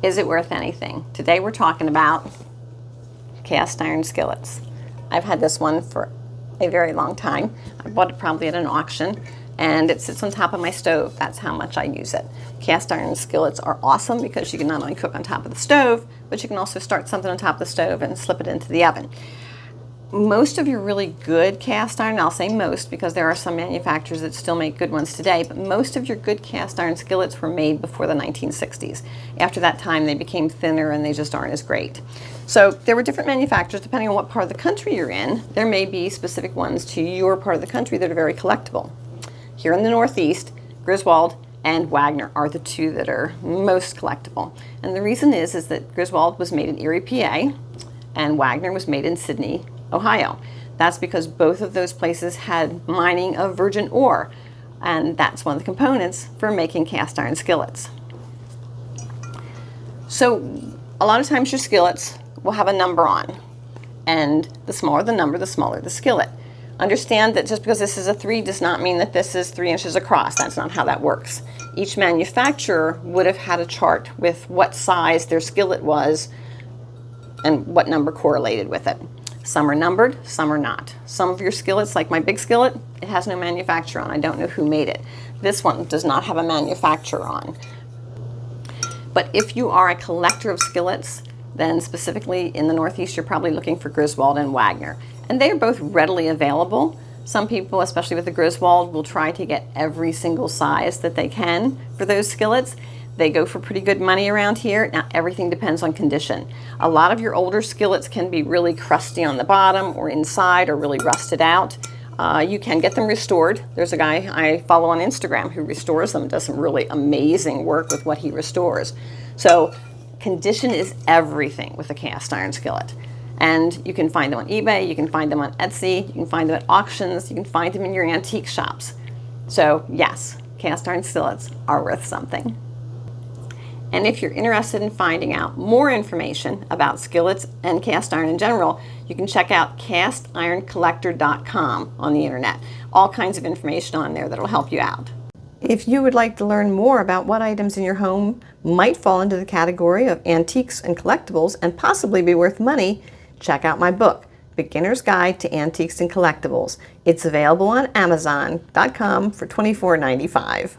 Is it worth anything? Today we're talking about cast iron skillets. I've had this one for a very long time. I bought it probably at an auction, and it sits on top of my stove. That's how much I use it. Cast iron skillets are awesome because you can not only cook on top of the stove, but you can also start something on top of the stove and slip it into the oven. Most of your really good cast iron, I'll say most because there are some manufacturers that still make good ones today, but most of your good cast iron skillets were made before the 1960s. After that time, they became thinner and they just aren't as great. So there were different manufacturers depending on what part of the country you're in. There may be specific ones to your part of the country that are very collectible. Here in the Northeast, Griswold and Wagner are the two that are most collectible. And the reason is that Griswold was made in Erie, PA, and Wagner was made in Sydney, Ohio. That's because both of those places had mining of virgin ore, and that's one of the components for making cast iron skillets. So a lot of times your skillets will have a number on, and the smaller the number, the smaller the skillet. Understand that just because this is a 3 does not mean that this is 3 inches across. That's not how that works. Each manufacturer would have had a chart with what size their skillet was and what number correlated with it. Some are numbered, some are not. Some of your skillets, like my big skillet, it has no manufacturer on. I don't know who made it. This one does not have a manufacturer on. But if you are a collector of skillets, then specifically in the Northeast, you're probably looking for Griswold and Wagner. And they are both readily available. Some people, especially with the Griswold, will try to get every single size that they can for those skillets. They go for pretty good money around here. Now, everything depends on condition. A lot of your older skillets can be really crusty on the bottom or inside or really rusted out. You can get them restored. There's a guy I follow on Instagram who restores them, does some really amazing work with what he restores. So condition is everything with a cast iron skillet. And you can find them on eBay, you can find them on Etsy, you can find them at auctions, you can find them in your antique shops. So yes, cast iron skillets are worth something. And if you're interested in finding out more information about skillets and cast iron in general, you can check out castironcollector.com on the internet. All kinds of information on there that will help you out. If you would like to learn more about what items in your home might fall into the category of antiques and collectibles and possibly be worth money, check out my book, Beginner's Guide to Antiques and Collectibles. It's available on Amazon.com for $24.95.